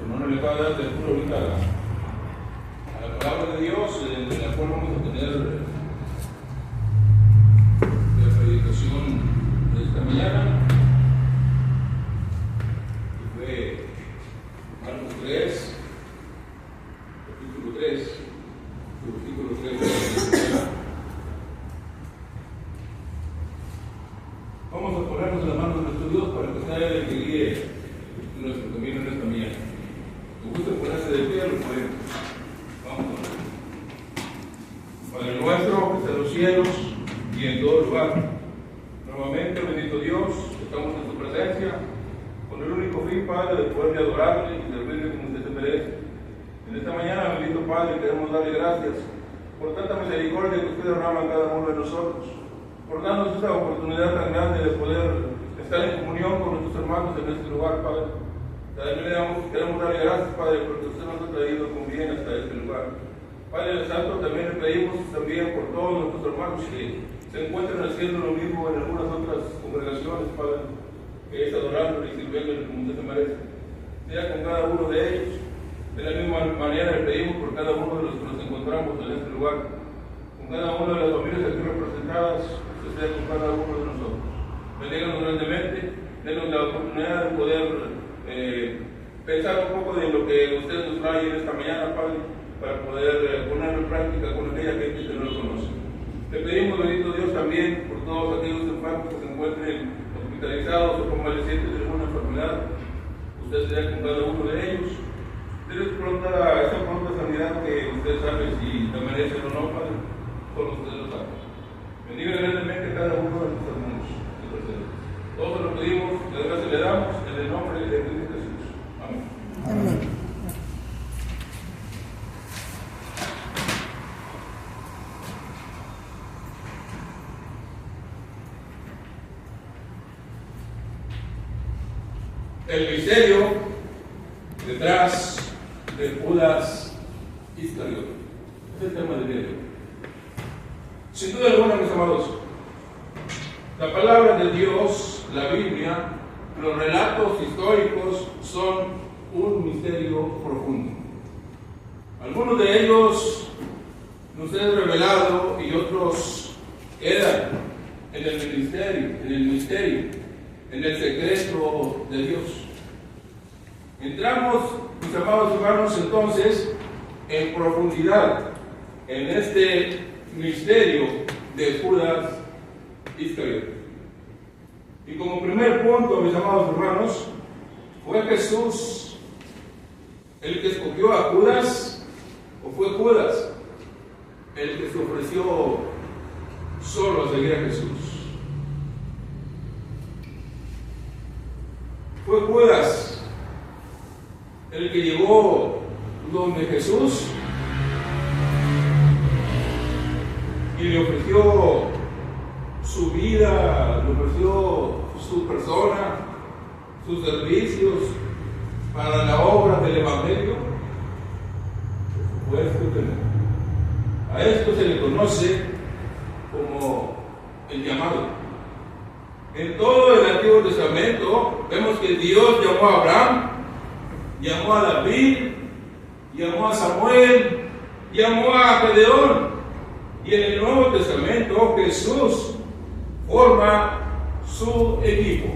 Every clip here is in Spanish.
hermano le acaba de dar lectura ahorita a la palabra de Dios, en la cual vamos a tener la predicación de esta mañana, que fue Marcos 3, capítulo 3, versículo 3 de la mañana. Vamos a ponernos en las manos de nuestro Dios para que sea Él el que guíe nuestro camino en esta mañana. Si gusta ponerse de pie, lo podemos. Vamos a ver. Padre nuestro, que está en los cielos y en todo lugar. Nuevamente, bendito Dios, estamos en tu presencia, con el único fin, Padre, de poder adorarle y servirle como usted se merece. En esta mañana, bendito Padre, queremos darle gracias por tanta misericordia que usted derrama a cada uno de nosotros, por darnos esta oportunidad tan grande de poder estar en comunión con nuestros hermanos en este lugar, Padre. También queremos darle gracias, Padre, porque usted nos ha traído con bien hasta este lugar. Padre Santo, también le pedimos también por todos nuestros hermanos que se encuentran haciendo lo mismo en algunas otras congregaciones, Padre, que es adorando y sirviendo como usted se merece. Sea con cada uno de ellos. De la misma manera le pedimos por cada uno de los que nos encontramos en este lugar, con cada una de las familias aquí representadas, que sea con cada uno de nosotros. Bendíganos grandemente, denos la oportunidad de poder pensar un poco de lo que usted nos trae en esta mañana, Padre, para poder ponerlo en práctica con aquella gente que no lo conoce. Le pedimos, bendito Dios, también por todos aquellos enfermos que se encuentren hospitalizados o convalecientes de alguna enfermedad. Usted será con cada uno de ellos. Esa pronta sanidad que usted sabe si la merece o no, Padre, solo usted lo sabe. Bendiga grandemente cada uno de nuestros hermanos. Todos lo pedimos, la gracia le damos en el nombre de Cristo Jesús. Amén. Amén. El misterio detrás de Judas Iscariote. Este es el tema del día de hoy. Sin duda alguna, mis amados, la palabra de Dios, la Biblia, los relatos históricos son un misterio profundo. Algunos de ellos nos han revelado y otros quedan en el misterio, en el secreto de Dios. Entramos, mis amados hermanos, entonces en profundidad en este misterio de Judas Iscariote. Y como primer punto, mis amados hermanos, ¿fue Jesús el que escogió a Judas o fue Judas el que se ofreció solo a seguir a Jesús? ¿Fue Judas el que llegó donde Jesús y le ofreció su vida, le ofreció su persona, sus servicios para la obra del Evangelio? Por supuesto que no. A esto se le conoce como el llamado. En todo el Antiguo Testamento vemos que Dios llamó a Abraham, llamó a David, llamó a Samuel, llamó a Gedeón. Y en el Nuevo Testamento Jesús forma su equipo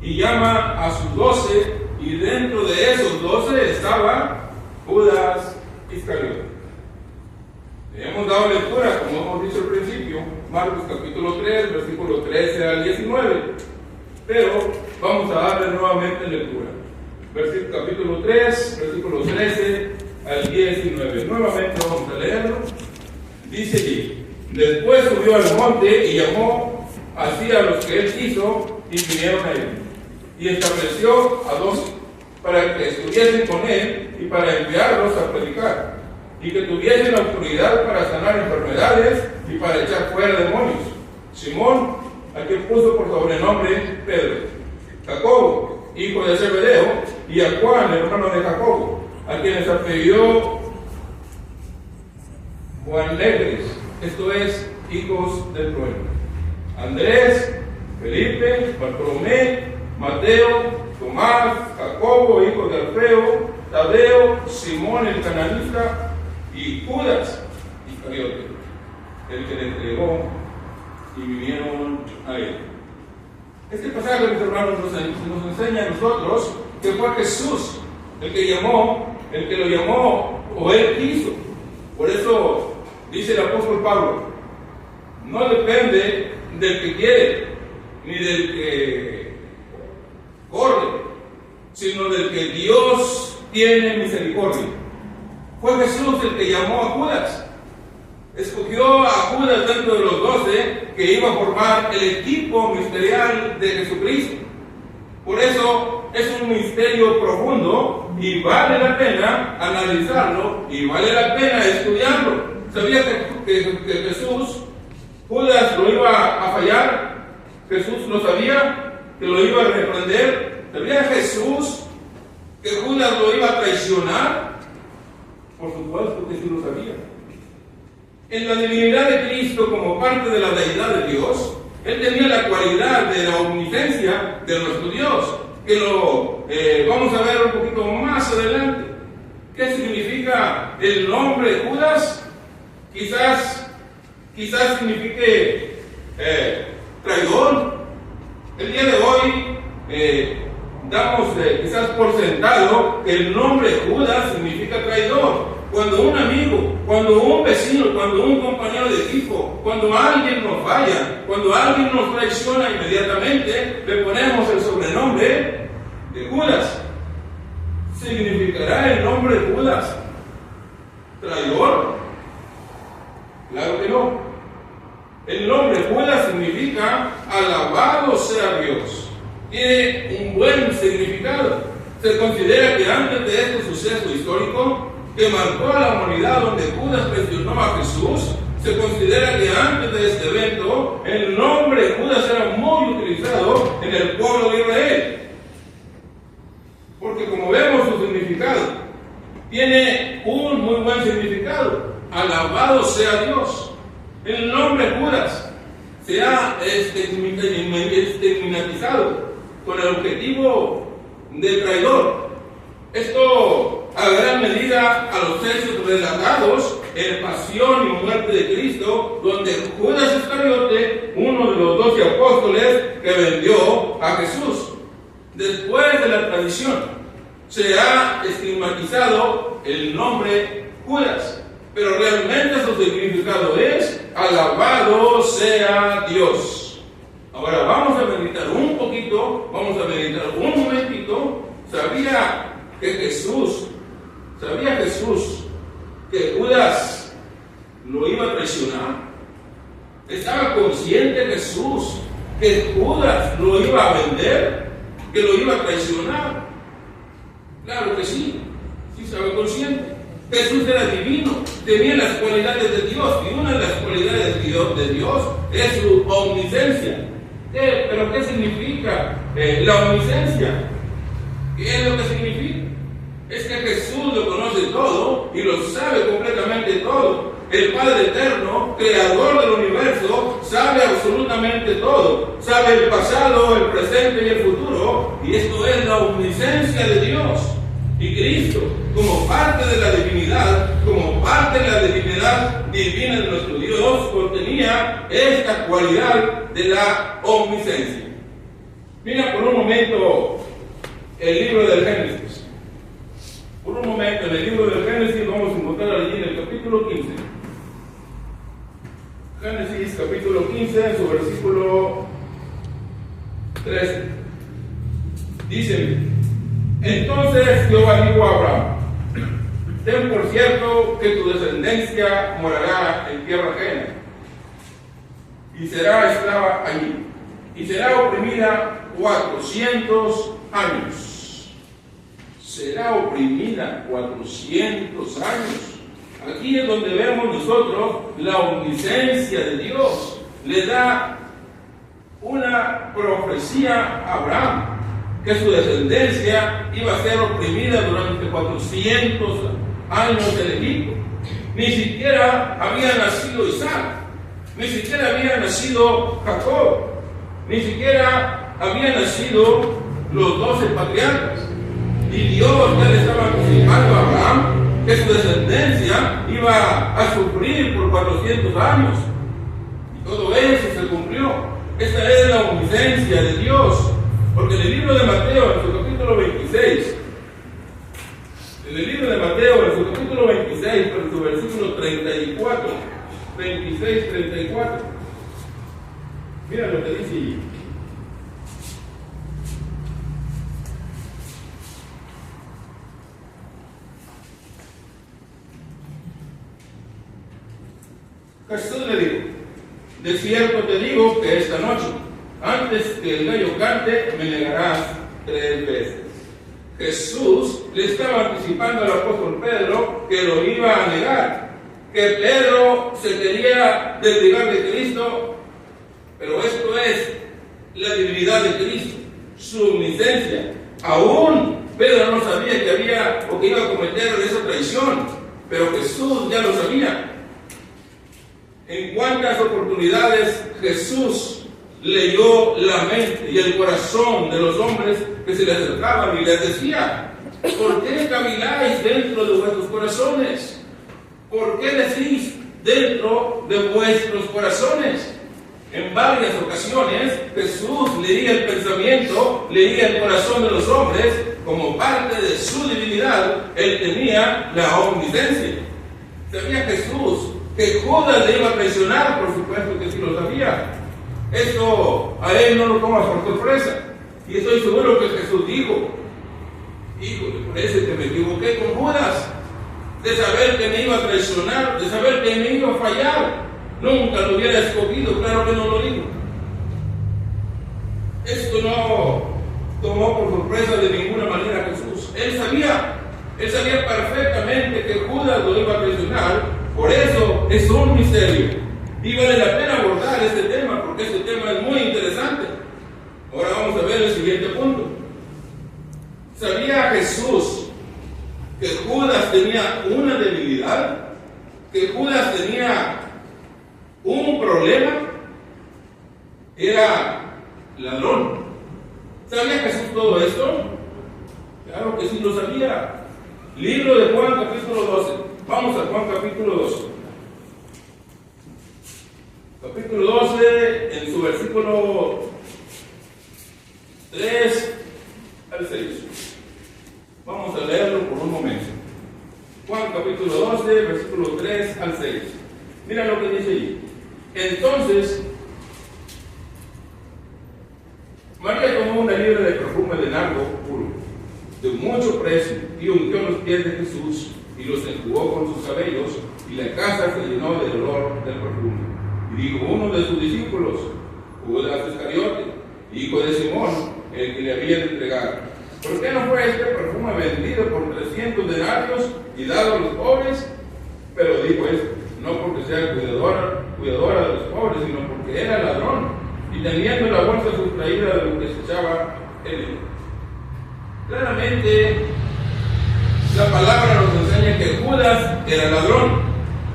y llama a sus 12, y dentro de esos 12 estaba Judas Iscariote. Le hemos dado lectura, como hemos dicho al principio, Marcos capítulo 3, versículo 13 al 19, pero vamos a darle nuevamente lectura. Capítulo 3, versículos 13 al 19. Nuevamente vamos a leerlo. Dice allí: después subió al monte y llamó así a los que él quiso, y vinieron a él. Y estableció a 12 para que estuviesen con él y para enviarlos a predicar, y que tuviesen autoridad para sanar enfermedades y para echar fuera demonios. Simón, a quien puso por sobrenombre Pedro; Jacobo, hijo de Zebedeo, y a Juan, hermano de Jacobo, a quienes apellidó Boanerges, esto es, hijos del trueno; Andrés, Felipe, Bartolomé, Mateo, Tomás, Jacobo, hijo de Alfeo, Tadeo, Simón el cananita y Judas Iscariote, el que le entregó, y vinieron a él. Este pasaje, mis hermanos, nos enseña a nosotros que fue Jesús el que lo llamó, o él quiso. Por eso dice el apóstol Pablo, no depende del que quiere, ni del que corre, sino del que Dios tiene misericordia. Fue Jesús el que llamó a Judas. Escogió a Judas dentro de los 12 que iba a formar el equipo ministerial de Jesucristo. Por eso es un misterio profundo y vale la pena analizarlo y vale la pena estudiarlo. ¿Sabía que Jesús, Judas lo iba a fallar? Jesús lo sabía, que lo iba a reprender. ¿Sabía Jesús que Judas lo iba a traicionar? Por supuesto que sí lo sabía. En la divinidad de Cristo, como parte de la deidad de Dios, Él tenía la cualidad de la omnisciencia de nuestro Dios, que lo vamos a ver un poquito más adelante. ¿Qué significa el nombre Judas? Quizás signifique traidor. El día de hoy damos quizás por sentado que el nombre Judas significa traidor. Cuando un amigo, cuando un vecino, cuando un compañero de equipo, cuando alguien nos falla, cuando alguien nos traiciona, inmediatamente le ponemos el sobrenombre de Judas. ¿Significará el nombre Judas traidor? Claro que no. El nombre Judas significa alabado sea Dios. Tiene un buen significado. Se considera que antes de este suceso histórico que marcó a la humanidad, donde Judas traicionó a Jesús, se considera que antes de este evento el nombre Judas era muy utilizado en el pueblo de Israel, porque como vemos su significado tiene un muy buen significado: alabado sea Dios. El nombre Judas se ha estigmatizado con el objetivo de traidor. Esto a gran medida a los hechos relatados en Pasión y Muerte de Cristo, donde Judas Iscariote, uno de los 12 apóstoles que vendió a Jesús. Después de la tradición se ha estigmatizado el nombre Judas, pero realmente su significado es alabado sea Dios. Ahora vamos a meditar un poquito, vamos a meditar un momentito. ¿Sabía Jesús que Judas lo iba a traicionar? ¿Estaba consciente Jesús que Judas lo iba a vender, que lo iba a traicionar? Claro que sí, sí estaba consciente. Jesús era divino, tenía las cualidades de Dios, y una de las cualidades de Dios es su omnisciencia. ¿Pero qué significa la omnisciencia? ¿Qué es lo que significa? Es que Jesús lo conoce todo y lo sabe completamente todo. El Padre Eterno, Creador del universo, sabe absolutamente todo. Sabe el pasado, el presente y el futuro. Y esto es la omnisciencia de Dios. Y Cristo, como parte de la divinidad, como parte de la divinidad divina de nuestro Dios, contenía esta cualidad de la omnisciencia. Mira por un momento el libro del Génesis. Por un momento, en el libro del Génesis vamos a encontrar allí en el capítulo 15. Génesis capítulo 15, su versículo 13. Dice: entonces Jehová dijo a Abraham: ten por cierto que tu descendencia morará en tierra ajena, y será esclava allí, y será oprimida 400 años. Será oprimida 400 años. Aquí es donde vemos nosotros la omnisciencia de Dios. Le da una profecía a Abraham que su descendencia iba a ser oprimida durante 400 años en Egipto. Ni siquiera había nacido Isaac, ni siquiera había nacido Jacob, ni siquiera habían nacido los 12 patriarcas. Y Dios ya le estaba anticipando a Abraham que su descendencia iba a sufrir por 400 años. Y todo eso se cumplió. Esta es la omnisciencia de Dios. Porque en el libro de Mateo, en su capítulo 26, en el libro de Mateo, en su capítulo 26, pero en su versículo 34, 26, 34, mira lo que dice allí. Jesús le dijo: de cierto te digo que esta noche, antes que el gallo cante, me negarás 3 veces. Jesús le estaba anticipando al apóstol Pedro que lo iba a negar, que Pedro se quería desligar de Cristo, pero esto es la divinidad de Cristo, su omnisciencia. Aún Pedro no sabía que había o que iba a cometer esa traición, pero Jesús ya lo sabía. En cuántas oportunidades Jesús leyó la mente y el corazón de los hombres que se le acercaban y les decía: ¿por qué caviláis dentro de vuestros corazones? ¿Por qué decís dentro de vuestros corazones? En varias ocasiones Jesús leía el pensamiento, leía el corazón de los hombres. Como parte de su divinidad, él tenía la omnisciencia. ¿Sabía Jesús que Judas le iba a traicionar? Por supuesto que sí lo sabía. Esto a él no lo toma por sorpresa. Y estoy seguro que Jesús dijo: híjole, parece que me equivoqué con Judas, de saber que me iba a traicionar, de saber que me iba a fallar. Nunca lo hubiera escogido. Claro que no lo digo. Esto no tomó por sorpresa de ninguna manera a Jesús. Él sabía perfectamente que Judas lo iba a traicionar. Por eso es un misterio. Y vale la pena abordar este tema, porque este tema es muy interesante. Ahora vamos a ver el siguiente punto. ¿Sabía Jesús que Judas tenía una debilidad? ¿Que Judas tenía un problema? Era ladrón. ¿Sabía Jesús todo esto? Claro que sí lo sabía. Libro de Juan, capítulo 12. Vamos a Juan, capítulo 12. Capítulo 12, en su versículo 3 al 6. Vamos a leerlo por un momento. Juan, capítulo 12, versículo 3 al 6. Mira lo que dice allí. Entonces, María tomó una libra de perfume de nardo puro, de mucho precio, y ungió los pies de Jesús, y los enjugó con sus cabellos, y la casa se llenó del olor del perfume. Y dijo uno de sus discípulos, Judas Iscariote, hijo de Simón, el que le había de entregar: ¿por qué no fue este perfume vendido por 300 denarios y dado a los pobres? Pero dijo esto, no porque sea cuidadora de los pobres, sino porque era ladrón, y teniendo la bolsa sustraída de lo que se echaba en él. Claramente, la palabra nos enseña que Judas era ladrón.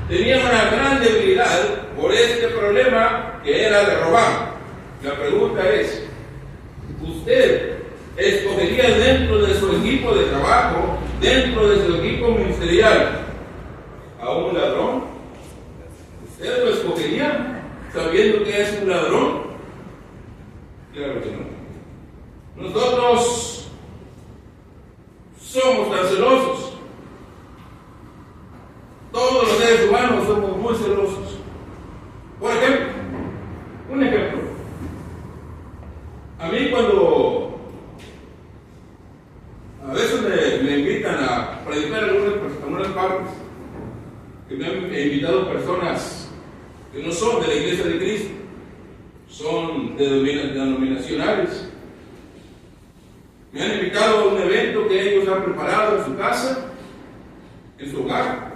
Tenía una gran debilidad por este problema que era de robar. La pregunta es: ¿usted escogería dentro de su equipo de trabajo, dentro de su equipo ministerial, a un ladrón? ¿Usted lo escogería sabiendo que es un ladrón? Claro que no. Nosotros somos tan celosos. Todos los seres humanos somos muy celosos. Por ejemplo, un ejemplo. A mí cuando a veces me invitan a predicar algunas partes, que me han invitado personas que no son de la Iglesia de Cristo, son denominacionales. Me han invitado a un evento que ellos han preparado en su casa, en su hogar,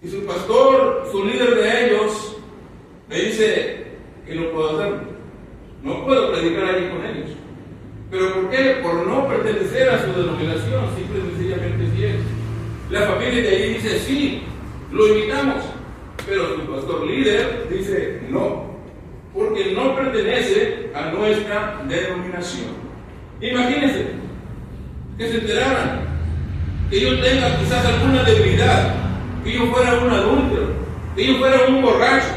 y su pastor, su líder de ellos, me dice que no puedo hacerlo. No puedo predicar allí con ellos. ¿Pero por qué? Por no pertenecer a su denominación, simple y sencillamente sí es. La familia de ahí dice sí, lo invitamos, pero su pastor líder dice no, porque no pertenece a nuestra denominación. Imagínense que se enteraran, que yo tenga quizás alguna debilidad, que yo fuera un adúltero, que yo fuera un borracho.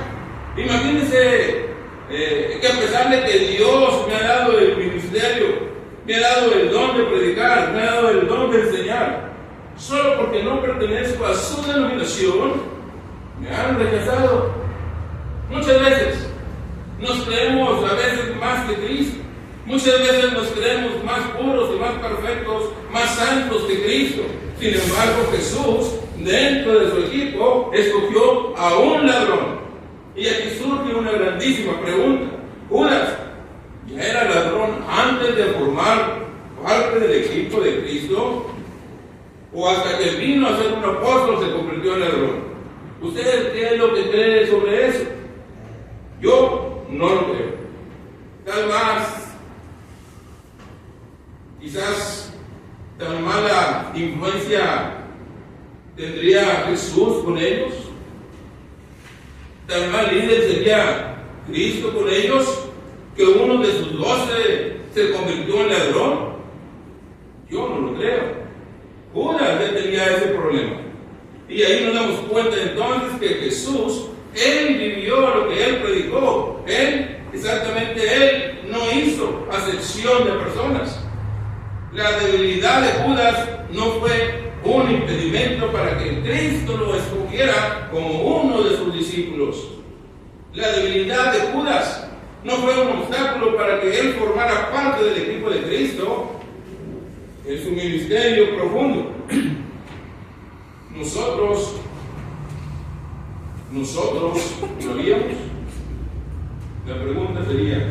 Imagínense que a pesar de que Dios me ha dado el ministerio, me ha dado el don de predicar, me ha dado el don de enseñar, solo porque no pertenezco a su denominación, me han rechazado. Muchas veces nos creemos a veces más que Cristo. Muchas veces nos creemos más puros y más perfectos, más santos que Cristo. Sin embargo, Jesús, dentro de su equipo, escogió a un ladrón. Y aquí surge una grandísima pregunta. Judas, ¿ya era ladrón antes de formar parte del equipo de Cristo? ¿O hasta que vino a ser un apóstol se convirtió en ladrón? ¿Usted qué es lo que cree sobre eso? Yo no lo creo. Tal más, quizás tan mala influencia tendría Jesús con ellos, tan mal líder sería Cristo con ellos, que uno de sus 12 se convirtió en ladrón. Yo no lo creo. Judas ya tenía ese problema. Y ahí nos damos cuenta entonces que Jesús, Él vivió lo que Él predicó. Exactamente Él no hizo acepción de personas. La debilidad de Judas no fue un impedimento para que Cristo lo escogiera como uno de sus discípulos. La debilidad de Judas no fue un obstáculo para que él formara parte del equipo de Cristo en su ministerio profundo. Nosotros lo haríamos. La pregunta sería: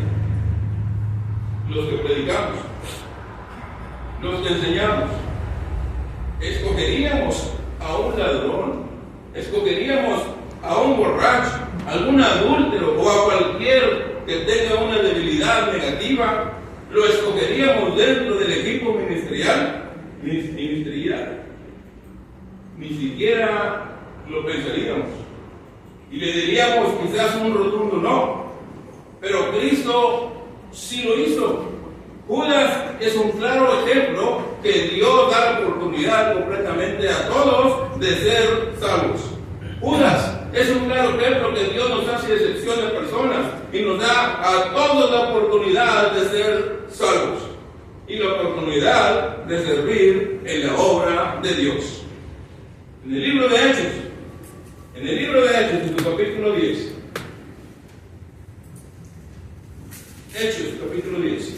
los que predicamos, los que enseñamos, ¿escogeríamos a un ladrón? ¿Escogeríamos a un borracho, a algún adúltero o a cualquier que tenga una debilidad negativa? ¿Lo escogeríamos dentro del equipo ministerial? Ni siquiera lo pensaríamos. Y le diríamos quizás un rotundo no. Pero Cristo sí lo hizo. Judas es un claro ejemplo que Dios da la oportunidad completamente a todos de ser salvos. Judas es un claro ejemplo que Dios nos hace excepción de personas y nos da a todos la oportunidad de ser salvos y la oportunidad de servir en la obra de Dios. En el libro de Hechos, en su capítulo 10, Hechos, capítulo 10.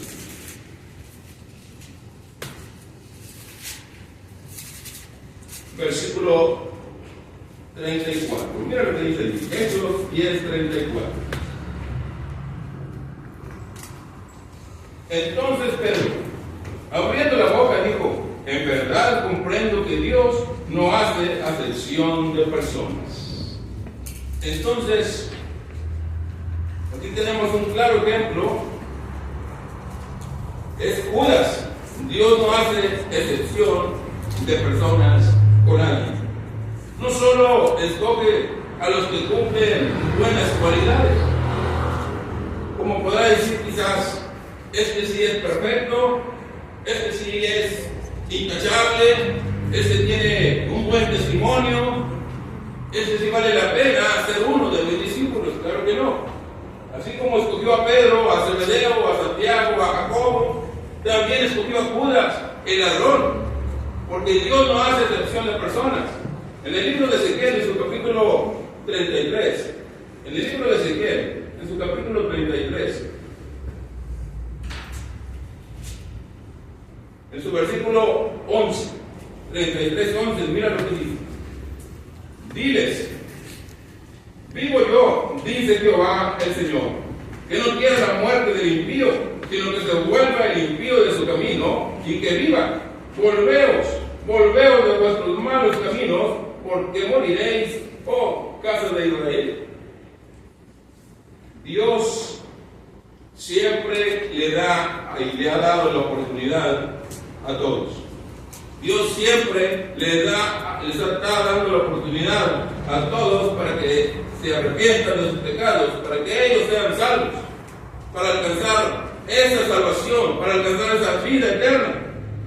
Versículo 34. Mira lo que dice ahí. Hechos 10, 34. Entonces Pedro, abriendo la boca, dijo: en verdad comprendo que Dios no hace acepción de personas. Entonces, aquí tenemos un claro ejemplo. Es Judas. Dios no hace excepción de personas con alguien. No solo escoge a los que cumplen buenas cualidades, como podrá decir quizás, este sí es perfecto, este sí es intachable, este tiene un buen testimonio, este sí vale la pena ser uno de mis discípulos. Claro que no. Así como escogió a Pedro, a Zebedeo, a Santiago, a Jacobo, también escogió a Judas, el ladrón, porque Dios no hace excepción de personas. En el libro de Ezequiel, en su capítulo 33, en su capítulo 33, en su versículo 11, 33, 11, mira lo que dice: diles, vivo yo, dice Jehová el Señor, que no quiera la muerte del impío, sino que se vuelva el impío de su camino y que viva. Volveos de vuestros malos caminos, porque moriréis, oh casa de Israel. Dios siempre le da y le ha dado la oportunidad a todos. Dios siempre les está dando la oportunidad a todos para que se arrepientan de sus pecados, para que ellos sean salvos, para alcanzar esa salvación, para alcanzar esa vida eterna.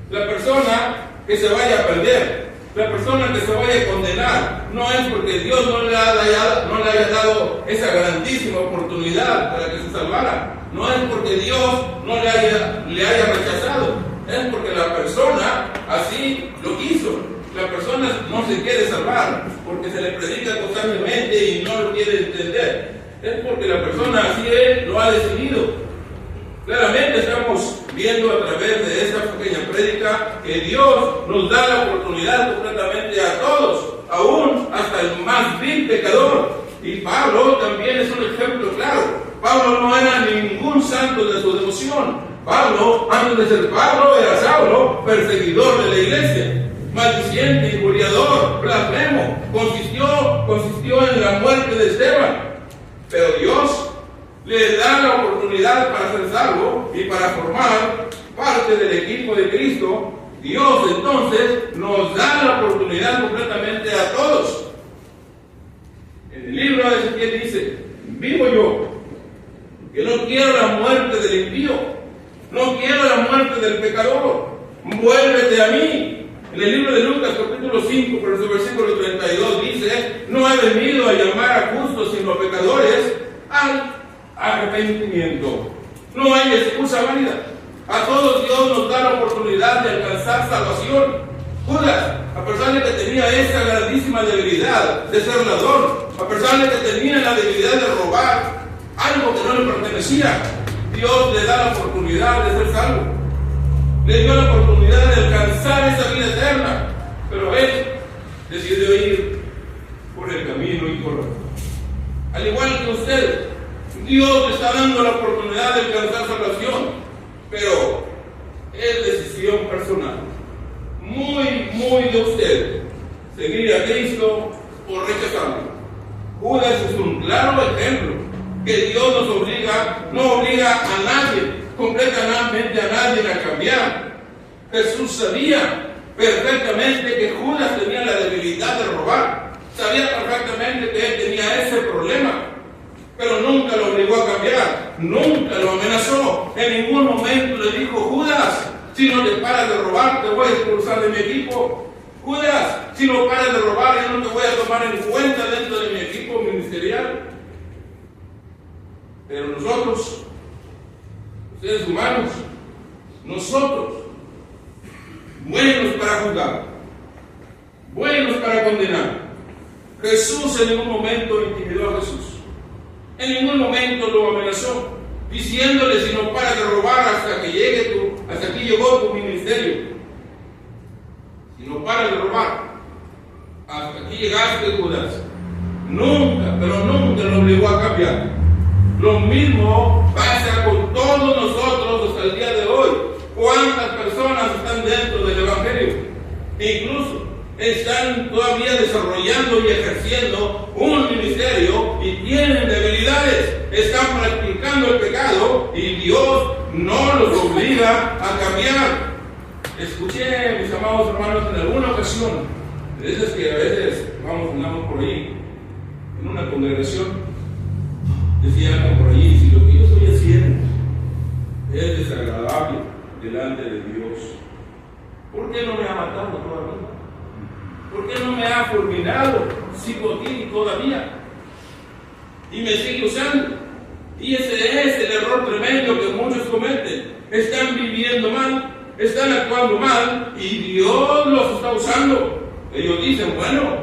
La persona que se vaya a perder, la persona que se vaya a condenar, no es porque Dios no le haya dado esa grandísima oportunidad para que se salvara. No es porque Dios no le haya rechazado. Es porque la persona así lo quiso. La persona no se quiere salvar porque se le predica constantemente y no lo quiere entender. Es porque la persona así él lo ha decidido. Claramente estamos viendo a través de esta pequeña prédica que Dios nos da la oportunidad completamente a todos, aún hasta el más vil pecador. Y Pablo también es un ejemplo claro. Pablo no era ningún santo de su devoción. Pablo, antes de ser Pablo, era Saulo, perseguidor de la iglesia, maldiciente, injuriador, blasfemo. Consistió en la muerte de Esteban. Pero Dios le da la oportunidad para ser salvo y para formar parte del equipo de Cristo. Dios entonces nos da la oportunidad completamente a todos. En el libro de Ezequiel dice: vivo yo, que no quiero la muerte del impío, no quiero la muerte del pecador, vuélvete a mí. En el libro de Lucas capítulo 5, por el versículo 32 dice: no he venido a llamar a justos sino a pecadores al arrepentimiento. No hay excusa válida. A todos Dios nos da la oportunidad de alcanzar salvación. Judas, a pesar de que tenía esa grandísima debilidad de ser ladrón, a pesar de que tenía la debilidad de robar algo que no le pertenecía, Dios le da la oportunidad de ser salvo. Le dio la oportunidad de alcanzar esa vida eterna, pero él decidió ir por el camino incorrecto. Al igual que usted, Dios le está dando la oportunidad de alcanzar salvación, pero es decisión personal. Muy de usted seguir a Cristo o rechazarlo. Judas es un claro ejemplo que Dios no obliga a nadie, completamente a nadie a cambiar. Jesús sabía perfectamente que Judas tenía la debilidad de robar, sabía perfectamente que él tenía ese problema, pero nunca lo obligó a cambiar, nunca lo amenazó. En ningún momento le dijo: Judas, si no te paras de robar, te voy a expulsar de mi equipo. Judas, si no paras de robar, yo no te voy a tomar en cuenta dentro de mi equipo ministerial. Pero nosotros, seres humanos, nosotros, buenos para juzgar, buenos para condenar. Jesús en ningún momento intimidó a Jesús. En ningún momento lo amenazó, diciéndole: si no paras de robar hasta aquí llegó tu ministerio. Si no paras de robar, hasta aquí llegaste, Judas. Nunca, pero nunca lo obligó a cambiar. Lo mismo pasa con todos nosotros hasta el día de hoy. ¿Cuántas personas están dentro del Evangelio? Incluso están todavía desarrollando y ejerciendo un ministerio y tienen debilidades, están practicando el pecado y Dios no los obliga a cambiar. Escuché, mis amados hermanos, en alguna ocasión, de esas que a veces andamos por ahí, en una congregación, decía algo por allí: si lo que yo estoy haciendo es desagradable delante de Dios, ¿por qué no me ha matado todavía? ¿Por qué no me ha fulminado? Sigo aquí todavía y me sigue usando. Y ese es el error tremendo que muchos cometen. Están viviendo mal, están actuando mal y Dios los está usando. Ellos dicen: bueno,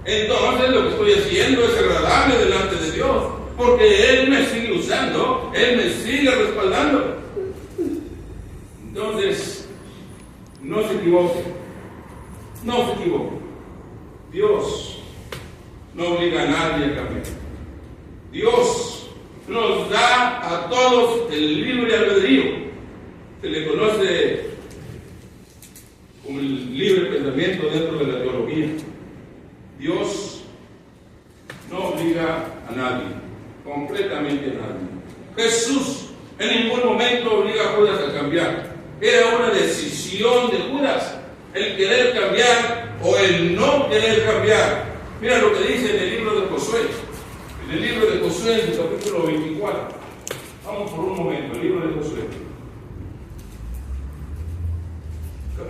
entonces lo que estoy haciendo es agradable delante de Dios, porque Él me sigue usando, Él me sigue respaldando. Entonces, no se equivoque, no se equivoque. Dios no obliga a nadie a cambiar. Dios nos da a todos el libre albedrío. Se le conoce como el libre pensamiento dentro de la teología. Dios no obliga a nadie, completamente a nadie. Jesús en ningún momento obliga a Judas a cambiar. Era una decisión de Judas el querer cambiar o el no querer cambiar. Mira lo que dice en el libro de Josué. En el libro de Josué, en el capítulo 24. Vamos por un momento, el libro de Josué.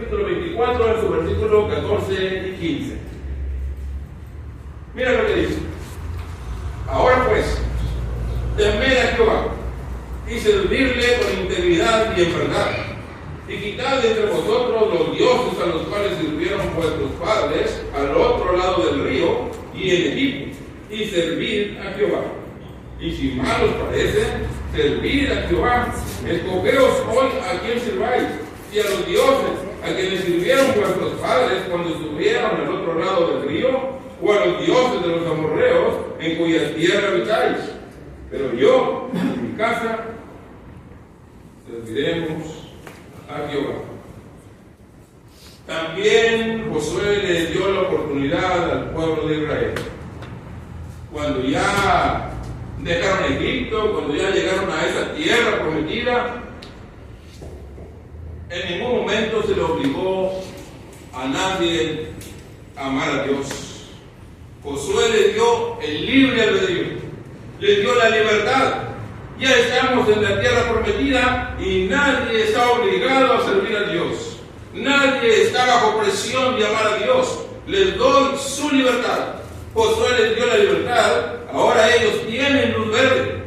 capítulo 24, en su versículo 14 y 15. Mira lo que dice. Ahora pues, temed a Jehová y servirle con integridad y en verdad, y quitad de entre vosotros los dioses a los cuales sirvieron vuestros padres al otro lado del río y en Egipto, y servid a Jehová. Y si mal os parece, servid a Jehová. Escogeos hoy a quien sirváis, si a los dioses a quienes sirvieron vuestros padres cuando estuvieron al otro lado del río, o a los dioses de los amorreos en cuya tierra habitáis. Pero yo y mi casa serviremos a Jehová. También Josué le dio la oportunidad al pueblo de Israel. Cuando ya dejaron Egipto, cuando ya llegaron a esa tierra prometida, en ningún momento se le obligó a nadie a amar a Dios. Josué le dio el libre albedrío, le dio la libertad. Ya estamos en la tierra prometida y nadie está obligado a servir a Dios. Nadie está bajo presión de amar a Dios. Les doy su libertad. Josué les dio la libertad. Ahora ellos tienen luz verde,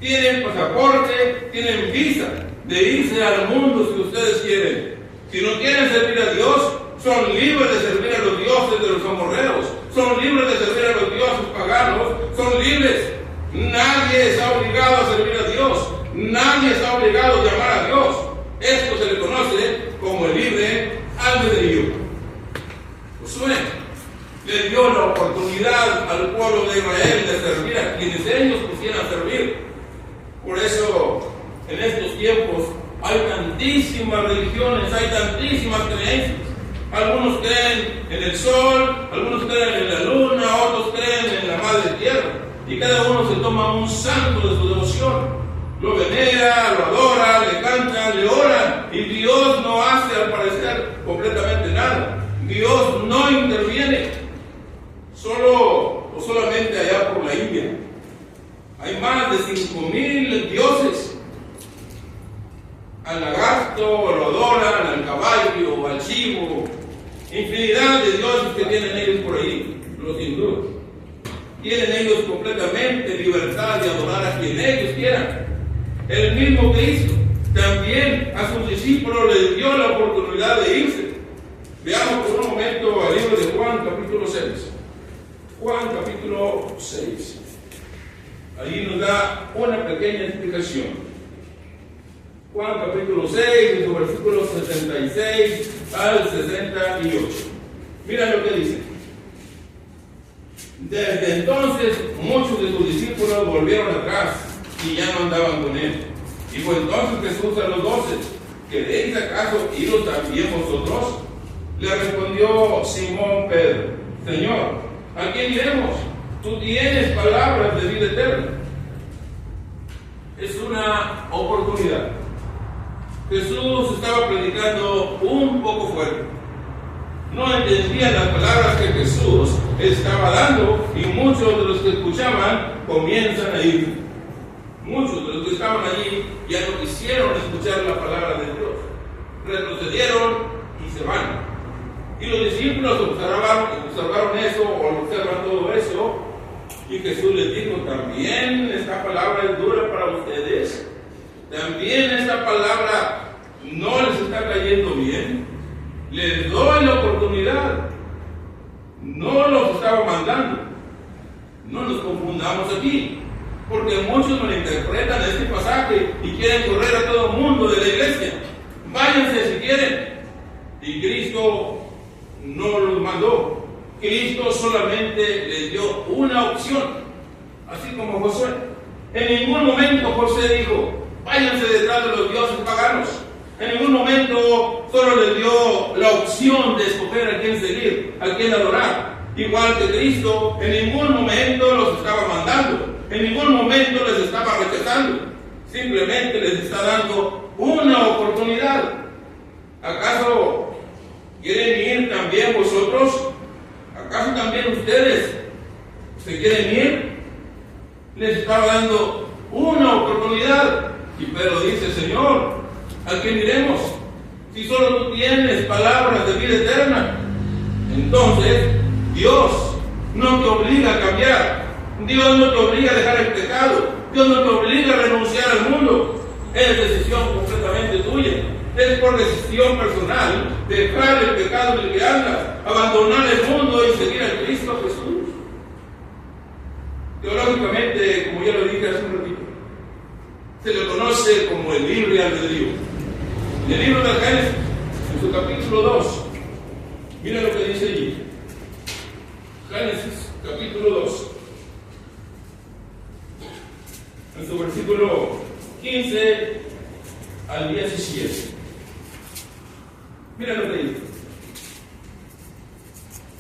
tienen pasaporte, tienen visa de irse al mundo si ustedes quieren. Si no quieren servir a Dios, son libres de servir a los dioses de los amorreos, son libres de servir a los dioses paganos, son libres. Nadie está obligado a servir a Dios, nadie está obligado a llamar a Dios. Esto se le conoce como el libre albedrío. Josué le dio la oportunidad al pueblo de Israel de servir a quienes ellos quisieran servir. Por eso, en estos tiempos, hay tantísimas religiones, hay tantísimas creencias. Algunos creen en el sol, algunos creen en la luna, otros creen en la madre tierra. Y cada uno se toma un santo de su devoción. Lo venera, lo adora, le cantan, le oran. Y Dios no hace, al parecer, completamente nada. Dios no interviene. Solamente allá por la India hay más de 5,000 dioses. Al lagarto lo adoran, al caballo, al chivo, infinidad de dioses que tienen ellos por ahí, los hindúes. Tienen ellos completamente libertad de adorar a quien ellos quieran. El mismo Cristo también a sus discípulos les dio la oportunidad de irse. Veamos por un momento al libro de Juan, capítulo 6. Juan, capítulo 6. Allí nos da una pequeña explicación. Juan, capítulo 6, de su versículo 76 al 68. Mira lo que dice. Desde entonces, muchos de sus discípulos volvieron atrás y ya no andaban con él. Y fue entonces Jesús a los 12: ¿queréis acaso iros también vosotros? Le respondió Simón Pedro: Señor, ¿a quién iremos? Tú tienes palabras de vida eterna. Es una oportunidad. Jesús estaba predicando un poco fuerte. No entendían las palabras que Jesús estaba dando y muchos de los que escuchaban comienzan a ir. Muchos de los que estaban allí ya no quisieron escuchar la palabra de Dios. Retrocedieron y se van. Y los discípulos observaron eso, o observan todo eso, y Jesús les dijo: también esta palabra es dura para ustedes. También esta palabra no les está cayendo bien. Les doy la oportunidad. No los estaba mandando. No nos confundamos aquí, porque muchos malinterpretan este pasaje y quieren correr a todo el mundo de la iglesia. Váyanse si quieren. Y Cristo no los mandó. Cristo solamente les dio una opción, así como Josué. En ningún momento José dijo: váyanse detrás de los dioses paganos. En ningún momento solo les dio la opción de escoger a quién seguir, a quién adorar. Igual que Cristo, en ningún momento los estaba mandando, en ningún momento les estaba rechazando. Simplemente les está dando una oportunidad. ¿Acaso quieren ir también vosotros? ¿Acaso también ustedes se quieren ir? Les estaba dando una oportunidad. Y Pedro dice: Señor, ¿a quién iremos? Si solo tú tienes palabras de vida eterna, entonces Dios no te obliga a cambiar. Dios no te obliga a dejar el pecado. Dios no te obliga a renunciar al mundo. Es decisión completamente tuya. Es por decisión personal dejar el pecado en el que andas, abandonar el mundo y seguir a Cristo Jesús. Teológicamente, como ya lo dije hace un ratito, se le conoce como el libre albedrío. En el libro de Génesis, en su capítulo 2, mira lo que dice allí. Génesis, capítulo 2. En su versículo 15 al 17. Mira lo que dice.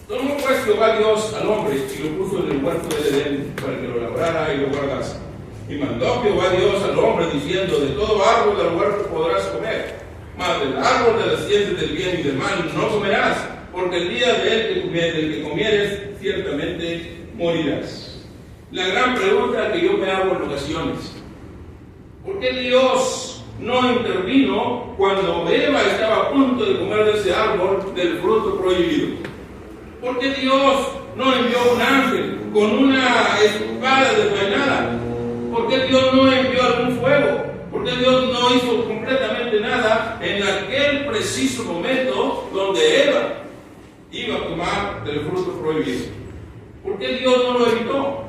Tomó pues Jehová Dios al hombre y lo puso en el huerto de Edén para que lo labrara y lo guardase. Y mandó Jehová Dios al hombre diciendo: de todo árbol del huerto podrás comer, mas del árbol de la ciencia del bien y del mal no comerás, porque el día del que comieres ciertamente morirás. La gran pregunta que yo me hago en ocasiones: ¿por qué Dios no intervino cuando Eva estaba a punto de comer de ese árbol del fruto prohibido? ¿Por qué Dios no envió un ángel con una espada desenvainada? ¿Por qué Dios no envió algún fuego? ¿Por qué Dios no hizo completamente nada en aquel preciso momento donde Eva iba a tomar del fruto prohibido? ¿Por qué Dios no lo evitó?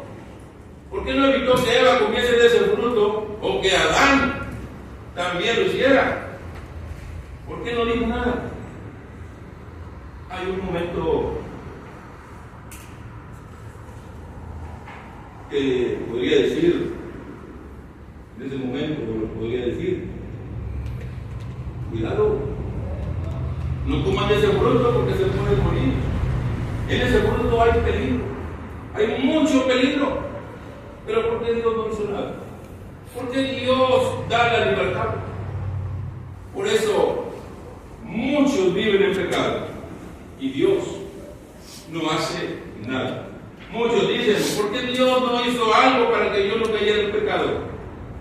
¿Por qué no evitó que Eva comiese de ese fruto o que Adán también lo hiciera? ¿Por qué no dijo nada? Hay un momento que podría decir, en ese momento lo podría decir: cuidado, no coman de ese fruto porque se pueden morir. En ese fruto hay peligro, hay mucho peligro. Pero ¿por qué Dios no hizo nada? ¿Por qué Dios da la libertad? Por eso muchos viven en pecado y Dios no hace nada. Muchos dicen: ¿por qué Dios no hizo algo para que yo no cayera en pecado?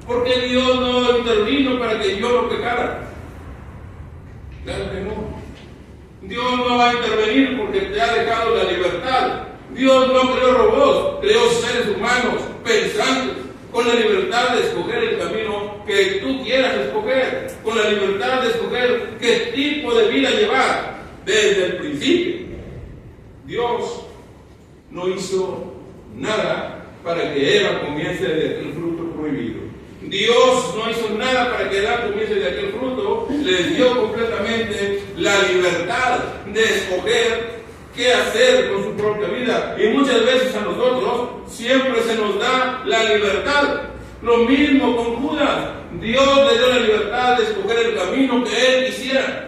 ¿Por qué Dios no intervino para que yo no pecara? Claro que no. Dios no va a intervenir porque te ha dejado la libertad. Dios no creó robots, creó seres humanos pensantes, con la libertad de escoger el camino que tú quieras escoger, con la libertad de escoger qué tipo de vida llevar desde el principio. Dios no hizo nada para que Eva comience de aquel fruto prohibido. Dios no hizo nada para que Adán comience de aquel fruto. Les dio completamente la libertad de escoger qué hacer con su propia vida. Y muchas veces a nosotros siempre se nos da la libertad. Lo mismo con Judas. Dios le dio la libertad de escoger el camino que él quisiera.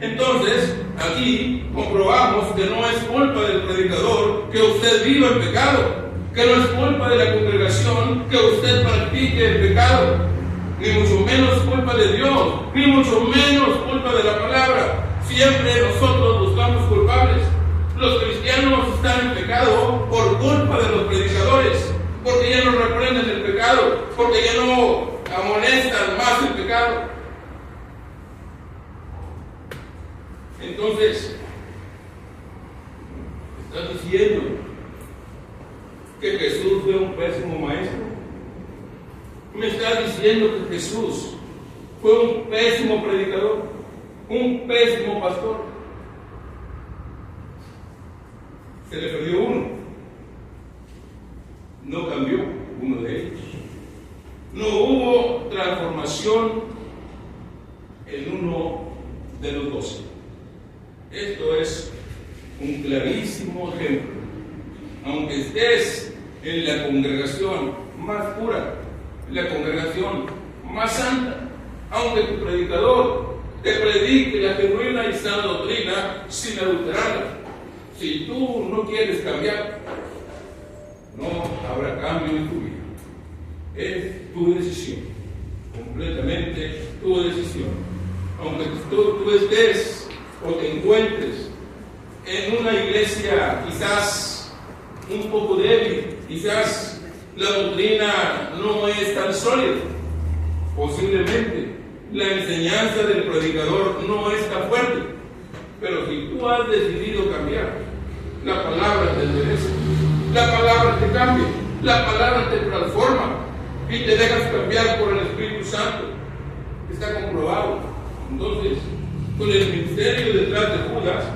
Entonces, aquí comprobamos que no es culpa del predicador que usted viva en pecado, que no es culpa de la congregación que usted practique el pecado, ni mucho menos culpa de Dios, ni mucho menos culpa de la palabra. Siempre nosotros buscamos culpables. Los cristianos están en pecado por culpa de los predicadores, porque ya no reprenden el pecado, porque ya no amonestan más el pecado. Entonces, ¿estás diciendo que Jesús fue un pésimo maestro? ¿Me estás diciendo que Jesús fue un pésimo predicador? ¿Un pésimo pastor? Se le perdió uno. No cambió uno de ellos. No hubo transformación en uno de los 12. Esto es un clarísimo ejemplo. Aunque estés en la congregación más pura, en la congregación más santa, aunque tu predicador te predique la genuina y sana doctrina sin adulterarla, si tú no quieres cambiar, no habrá cambio en tu vida. Es tu decisión, completamente tu decisión. Aunque tú estés o te encuentres en una iglesia quizás un poco débil, quizás la doctrina no es tan sólida, posiblemente la enseñanza del predicador no está fuerte. Pero si tú has decidido cambiar, la palabra te endereza, la palabra te cambia, la palabra te transforma y te dejas cambiar por el Espíritu Santo. Está comprobado. Entonces, con el ministerio detrás de Judas,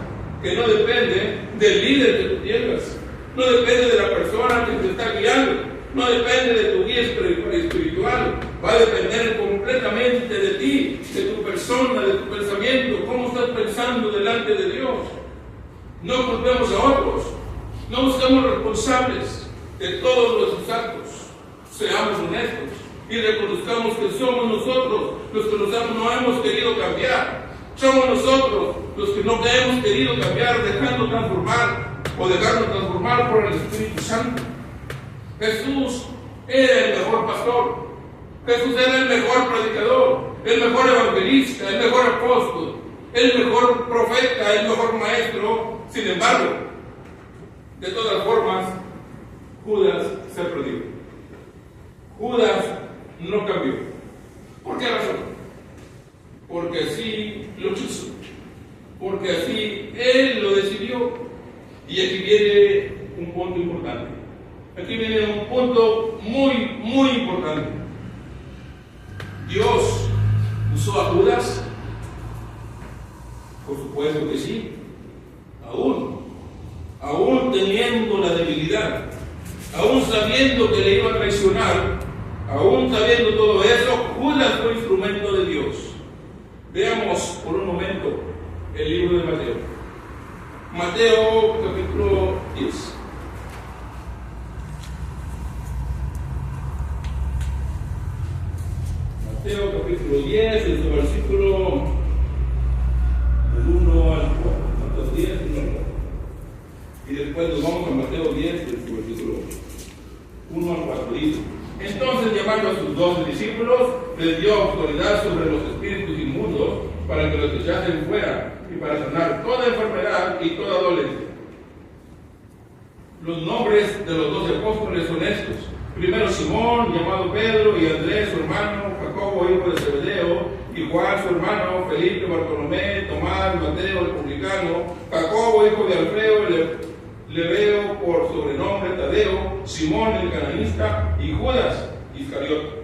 que no depende del líder que tú tengas, no depende de la persona que te está guiando, no depende de tu guía espiritual, va a depender completamente de ti, de tu persona, de tu pensamiento, cómo estás pensando delante de Dios. No culpemos a otros, no buscamos responsables de todos nuestros actos, seamos honestos y reconozcamos que somos nosotros los que no hemos querido cambiar. Somos nosotros los que no hemos querido cambiar, dejarnos transformar por el Espíritu Santo. Jesús era el mejor pastor, Jesús era el mejor predicador, el mejor evangelista, el mejor apóstol, el mejor profeta, el mejor maestro. Sin embargo, de todas formas, Judas se perdió. Judas no cambió. ¿Por qué razón? Porque así lo quiso, porque así Él lo decidió. Y aquí viene un punto importante. Aquí viene un punto muy importante. ¿Dios usó a Judas? Por supuesto que sí. Aún teniendo la debilidad, aún sabiendo que le iba a traicionar, aún sabiendo todo eso, Judas fue instrumento de Dios. Veamos por un momento el libro de Mateo. Mateo capítulo 10. Mateo capítulo 10, desde el versículo del 1 al 4. Mateo 10, 1 al 4. Y después nos vamos a Mateo 10, desde el versículo 1 al 4. Dice: entonces, llamando a sus 12 discípulos, les dio autoridad sobre los espíritus inmundos para que los echasen fuera y para sanar toda enfermedad y toda dolencia. Los nombres de los 12 apóstoles son estos: primero Simón, llamado Pedro, y Andrés, su hermano, Jacobo, hijo de Zebedeo, y Juan, su hermano, Felipe, Bartolomé, Tomás, Mateo, el publicano, Jacobo, hijo de Alfeo, Lebeo, por sobrenombre Tadeo, Simón, el cananista, y Judas Iscariote,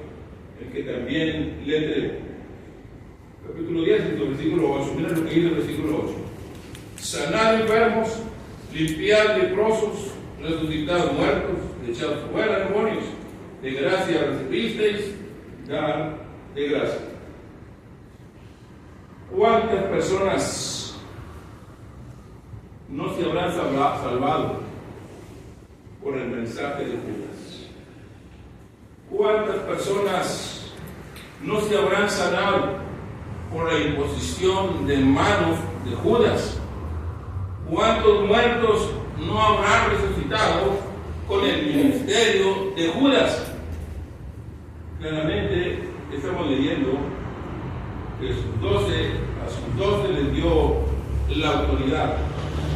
el que también le entregó. Capítulo 10, versículo 8. Mira lo que dice el versículo 8. Sanad enfermos, limpiad leprosos, resucitad muertos, echad fuera demonios. De gracia recibisteis, dad de gracia. ¿Cuántas personas no se habrán salvado por el mensaje de Judas? ¿Cuántas personas no se habrán sanado por la imposición de manos de Judas? ¿Cuántos muertos no habrán resucitado con el ministerio de Judas? Claramente estamos leyendo que a sus 12 les dio la autoridad,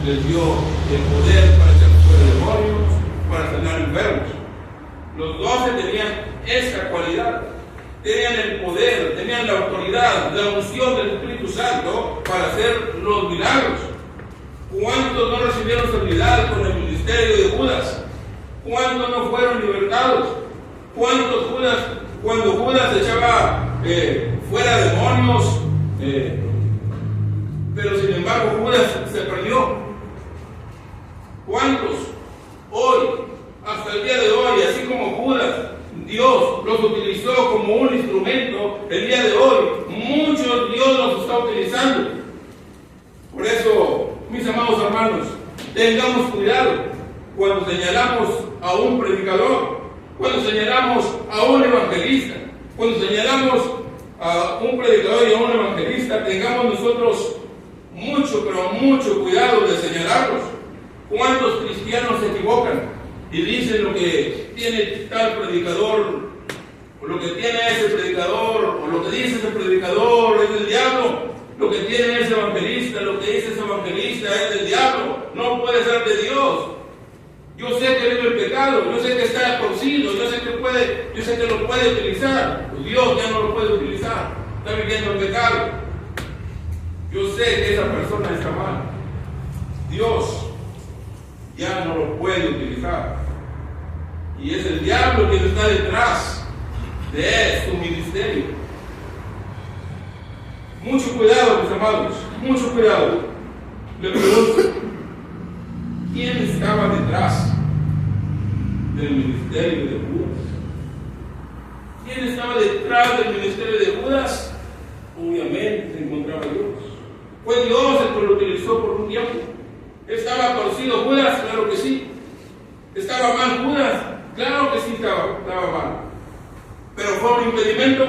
les dio el poder para echar fuera demonios, para sanar enfermos. Los 12 tenían esa cualidad, tenían el poder, tenían la autoridad, la unción del Espíritu Santo para hacer los milagros. ¿Cuántos no recibieron sanidad con el ministerio de Judas? ¿Cuántos no fueron libertados? ¿Cuántos cuando Judas echaba fuera demonios, pero sin embargo Judas se perdió? ¿Cuántos hoy, hasta el día de hoy, así como Judas, Dios los utilizó como un instrumento? El día de hoy, muchos Dios los está utilizando. Por eso, mis amados hermanos, tengamos cuidado cuando señalamos a un predicador, cuando señalamos a un evangelista, cuando señalamos a un predicador y a un evangelista, tengamos nosotros mucho, pero mucho cuidado de señalarlos. ¿Cuántos cristianos se equivocan y dicen lo que tiene tal predicador, o lo que tiene ese predicador, o lo que dice ese predicador es del diablo? Lo que tiene ese evangelista, lo que dice ese evangelista es del diablo, no puede ser de Dios. Yo sé que vive el pecado, yo sé que está torcido, yo sé que lo puede utilizar. Pues Dios ya no lo puede utilizar. está viviendo en pecado. Yo sé que esa persona está mal. Dios ya no lo puede utilizar. Y es el diablo quien está detrás de su ministerio. Mucho cuidado, mis amados, mucho cuidado. Le pregunto, ¿quién estaba detrás del ministerio de Judas? ¿Quién estaba detrás del ministerio de Judas? Obviamente se encontraba Dios. Fue Dios el que lo utilizó por un tiempo. ¿Estaba torcido Judas? Claro que sí. ¿Estaba mal Judas? Claro que sí estaba mal. ¿Pero fue un impedimento?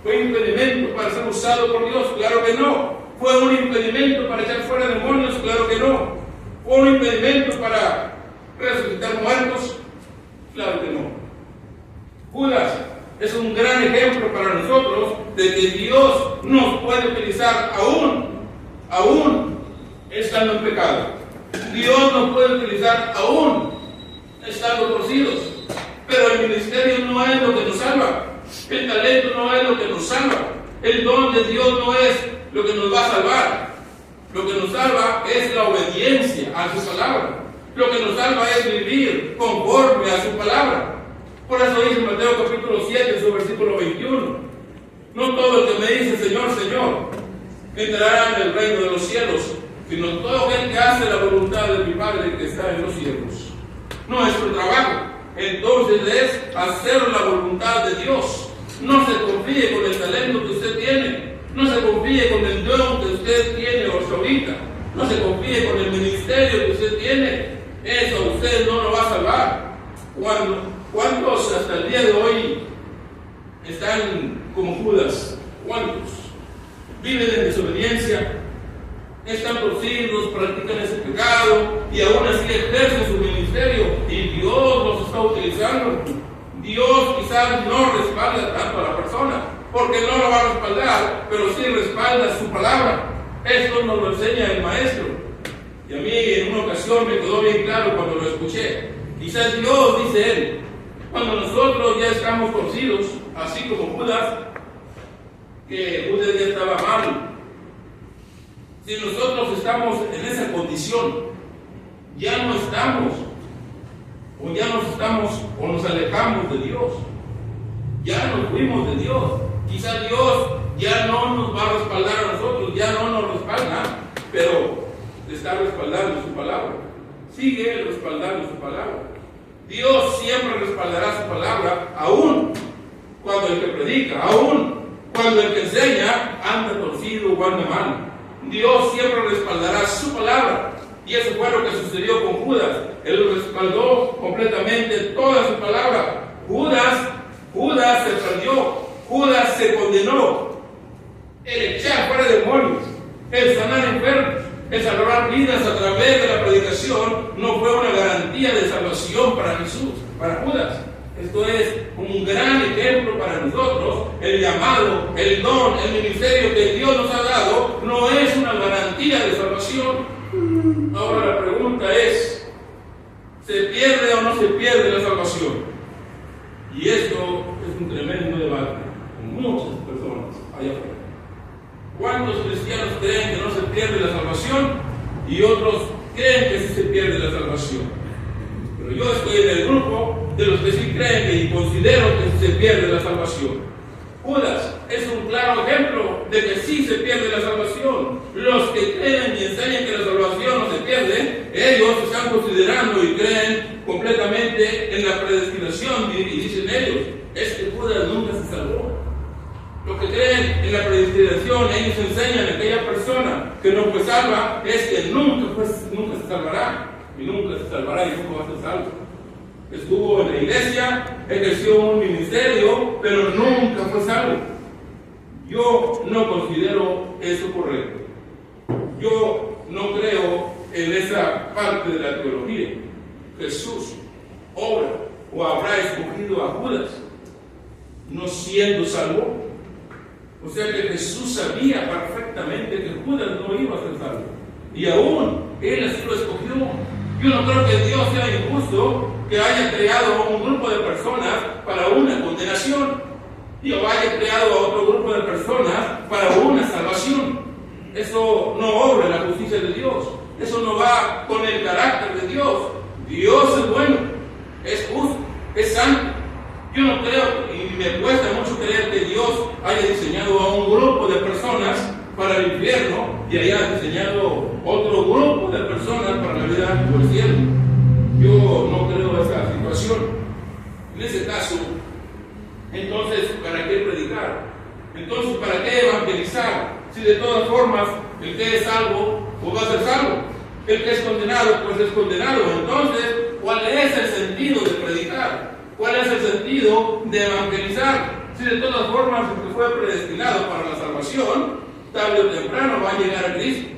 ¿Fue un impedimento para ser usado por Dios? Claro que no. ¿Fue un impedimento para echar fuera demonios? Claro que no. ¿Fue un impedimento para resucitar muertos? Claro que no. Judas es un gran ejemplo para nosotros de que Dios nos puede utilizar aún estando en pecado. Dios nos puede utilizar aún estando torcidos. Pero el ministerio no es lo que nos salva. El talento no es lo que nos salva. El don de Dios no es lo que nos va a salvar. Lo que nos salva es la obediencia a su palabra. Lo que nos salva es vivir conforme a su palabra. Por eso dice Mateo capítulo 7, su versículo 21. No todo el que me dice Señor, Señor, entrará en el reino de los cielos, sino todo aquel que hace la voluntad de mi Padre que está en los cielos. Nuestro trabajo entonces es hacer la voluntad de Dios. No se confíe con el talento que usted tiene. No se confíe con el don que usted tiene ahorita. No se confíe con el ministerio que usted tiene. Eso a usted no lo va a salvar. ¿Cuántos hasta el día de hoy están como Judas? ¿Cuántos? Viven en desobediencia, están torcidos, practican ese pecado y aún así ejercen su ministerio y Dios los está utilizando. Dios quizás no respalda tanto a la persona porque no lo va a respaldar, pero sí respalda su palabra. Esto nos lo enseña el maestro y a mí en una ocasión me quedó bien claro cuando lo escuché. Quizás Dios, dice él, cuando nosotros ya estamos torcidos, así como Judas, que Judas ya estaba mal. Si nosotros estamos en esa condición, ya no estamos, o nos alejamos de Dios, ya nos fuimos de Dios. Quizá Dios ya no nos va a respaldar a nosotros, ya no nos respalda, pero está respaldando su palabra. Sigue respaldando su palabra. Dios siempre respaldará su palabra, aún cuando el que predica, aún cuando el que enseña anda torcido o anda mal. Dios siempre respaldará su palabra. Y eso fue lo que sucedió con Judas. Él respaldó completamente toda su palabra. Judas se perdió. Judas se condenó. El echar fuera demonios, el sanar enfermos, el salvar vidas a través de la predicación no fue una garantía de salvación para Jesús, para Judas. Esto es un gran ejemplo para nosotros. El llamado, el don, el ministerio que Dios nos ha dado no es una garantía de salvación. Ahora la pregunta es, ¿se pierde o no se pierde la salvación? Y esto es un tremendo debate con muchas personas allá afuera. ¿Cuántos cristianos creen que no se pierde la salvación? Y otros creen que sí se pierde la salvación. Pero yo estoy en el grupo de los que sí creen y considero que se pierde la salvación. Judas es un claro ejemplo de que sí se pierde la salvación. Los que creen y enseñan que la salvación no se pierde, ellos están considerando y creen completamente en la predestinación y dicen ellos, es que Judas nunca se salvó. Los que creen en la predestinación, ellos enseñan a aquella persona que no fue salva, es que nunca se salvará, y nunca se salvará y nunca va a ser salvo. Estuvo en la iglesia, ejerció un ministerio, pero nunca fue salvo. Yo no considero eso correcto. Yo no creo en esa parte de la teología. Jesús obra o habrá escogido a Judas, no siendo salvo. O sea que Jesús sabía perfectamente que Judas no iba a ser salvo. Y aún Él así lo escogió. Yo no creo que Dios sea injusto que haya creado un grupo de personas para una condenación. Jehová haya creado a otro grupo de personas para una salvación. Eso no obra la justicia de Dios. Eso no va con el carácter de Dios. Dios es bueno, es justo, es santo. Yo no creo, y me cuesta mucho creer que Dios haya diseñado a un grupo de personas para el infierno y haya diseñado otro grupo de personas para la vida por el cielo. Yo no creo esa situación. En ese caso, entonces, ¿para qué predicar? Entonces, ¿para qué evangelizar? Si de todas formas, el que es salvo, pues va a ser salvo. El que es condenado, pues es condenado. Entonces, ¿cuál es el sentido de predicar? ¿Cuál es el sentido de evangelizar? Si de todas formas el que fue predestinado para la salvación, tarde o temprano va a llegar a Cristo.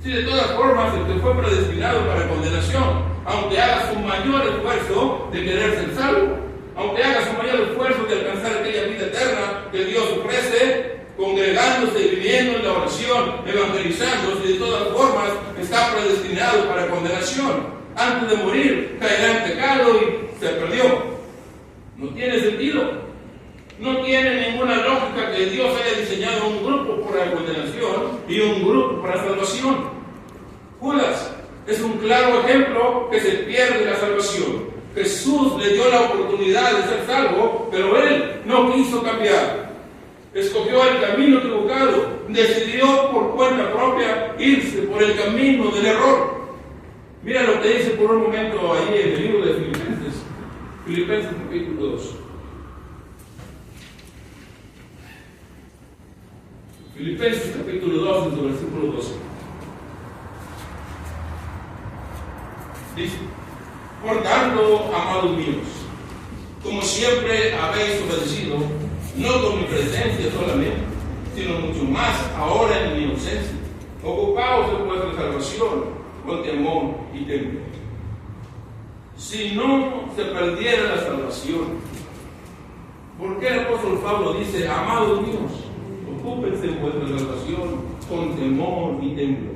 Si de todas formas el que fue predestinado para condenación, aunque haga su mayor esfuerzo de querer ser salvo, aunque haga su mayor esfuerzo de alcanzar aquella vida eterna que Dios ofrece, congregándose y viviendo en la oración, evangelizando, si de todas formas está predestinado para condenación, antes de morir caerá en pecado y se perdió. No tiene sentido. No tiene ninguna lógica que Dios haya diseñado un grupo para condenación y un grupo para salvación. Judas es un claro ejemplo que se pierde la salvación. Jesús le dio la oportunidad de ser salvo, pero él no quiso cambiar. Escogió el camino equivocado, decidió por cuenta propia irse por el camino del error. Mira lo que dice por un momento ahí en el libro de Filipenses. Filipenses capítulo 2. Filipenses capítulo 2, desde el versículo 12. Dice: por tanto, amados míos, como siempre habéis obedecido, no con mi presencia solamente, sino mucho más ahora en mi ausencia, ocupaos de vuestra salvación con temor y temor. Si no se perdiera la salvación, ¿por qué el apóstol Pablo dice, amados míos, ocúpense de vuestra salvación con temor y temor?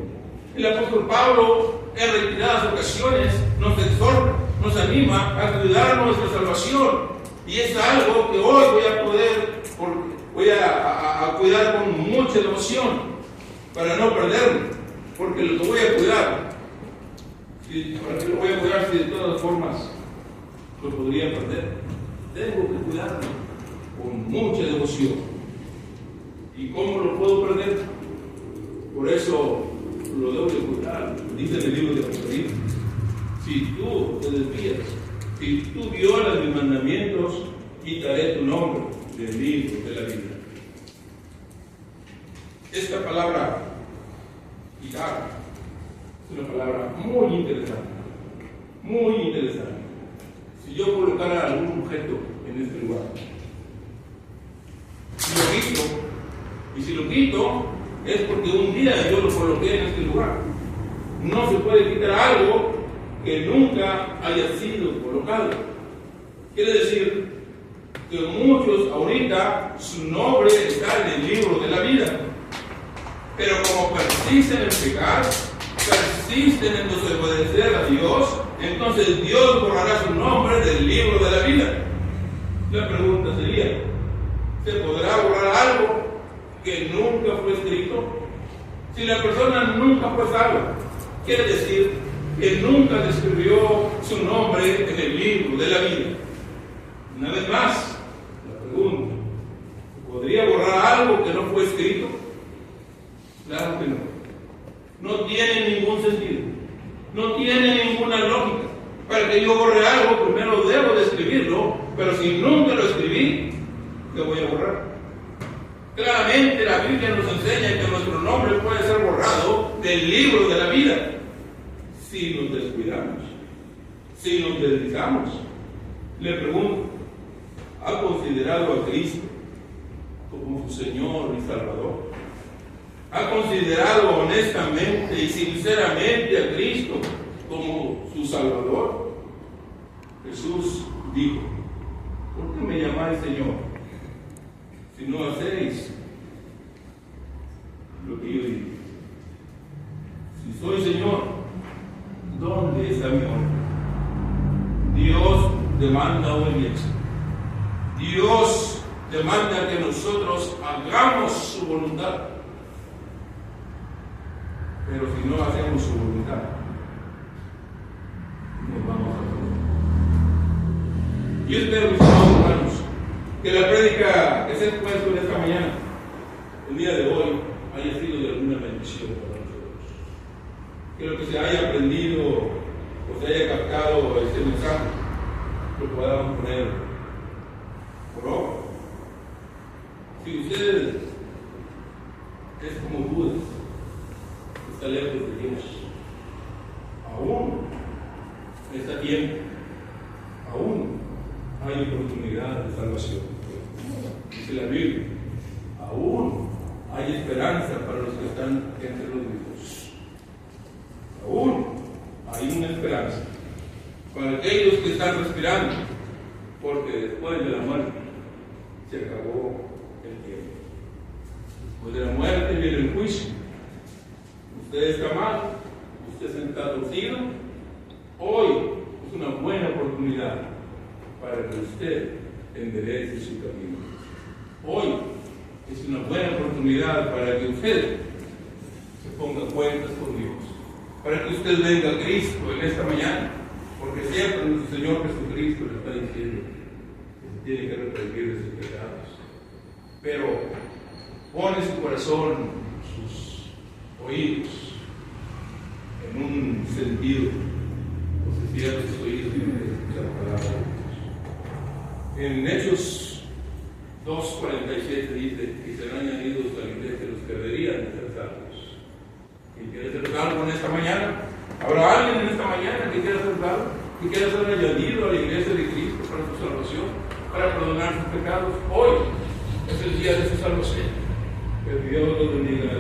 El apóstol Pablo en reiteradas ocasiones nos exhorta, nos anima a cuidar nuestra salvación, y es algo que hoy voy a cuidar con mucha devoción para no perderme, porque lo voy a cuidar. ¿Para qué lo voy a cuidar si de todas formas lo podría perder? Tengo que cuidarlo con mucha devoción. ¿Y cómo lo puedo perder? Por eso lo debo de cuidar. Dice en el libro de Apocalipsis: si tú te desvías, si tú violas mis mandamientos, quitaré tu nombre del libro de la vida. Esta palabra, quitar, es una palabra muy interesante, muy interesante. Si yo colocara algún objeto en este lugar, si lo quito, es porque un día yo lo coloqué en este lugar. No se puede quitar algo que nunca haya sido colocado. Quiere decir que muchos ahorita su nombre está en el libro de la vida, pero como persisten en pecar, persisten en desobedecer a Dios, entonces Dios borrará su nombre del libro de la vida. La pregunta sería: ¿se podrá borrar algo que nunca fue escrito? Si la persona nunca fue salva, quiere decir que nunca describió su nombre en el libro de la vida. Una vez más, la pregunta: ¿podría borrar algo que no fue escrito? Claro que no. No tiene ningún sentido. No tiene ninguna lógica. Para que yo borre algo, primero debo de escribirlo, pero si nunca lo escribí, ¿qué voy a borrar? Claramente la Biblia nos enseña que nuestro nombre puede ser borrado del libro de la vida si nos descuidamos, si nos dedicamos. Le pregunto: ¿ha considerado a Cristo como su Señor y Salvador? ¿Ha considerado honestamente y sinceramente a Cristo como su Salvador? Jesús dijo: ¿por qué me llamáis Señor si no hacéis lo que yo digo? Si soy Señor, ¿dónde está mi honra? Dios demanda obediencia. Dios demanda que nosotros hagamos su voluntad. Pero si no hacemos su voluntad, nos vamos a perder. Yo espero, mis amados hermanos, que la prédica que se ha expuesto en esta mañana, el día de hoy, haya sido de alguna bendición para nosotros. Que lo que se haya aprendido o se haya captado este mensaje, lo podamos poner por obra. Si usted es como Judas, está lejos de Dios, aún está tiempo, aún hay oportunidad de salvación. Dice la Biblia, aún hay esperanza para los que están entre los vivos. Aún hay una esperanza para aquellos que están respirando, porque después de la muerte se acabó el tiempo. Después de la muerte viene el juicio. Usted está mal, usted está torcido. Hoy es una buena oportunidad para que usted enderece su camino. Hoy es una buena oportunidad para que usted se ponga cuentas con Dios, para que usted venga a Cristo en esta mañana, porque siempre nuestro Señor Jesucristo le está diciendo que se tiene que arrepentir de sus pecados. Pero pone su corazón, sus oídos en un sentido, o se cierra sus oídos y escucha la palabra de Dios. En Hechos 2:47 dice que serán añadidos a la iglesia los que deberían de ser salvos. ¿Quién quiere ser salvo en esta mañana? ¿Habrá alguien en esta mañana que quiera ser salvo? ¿Que quiera ser añadido a la iglesia de Cristo para su salvación, para perdonar sus pecados? Hoy es el día de su salvación. Que Dios los bendiga.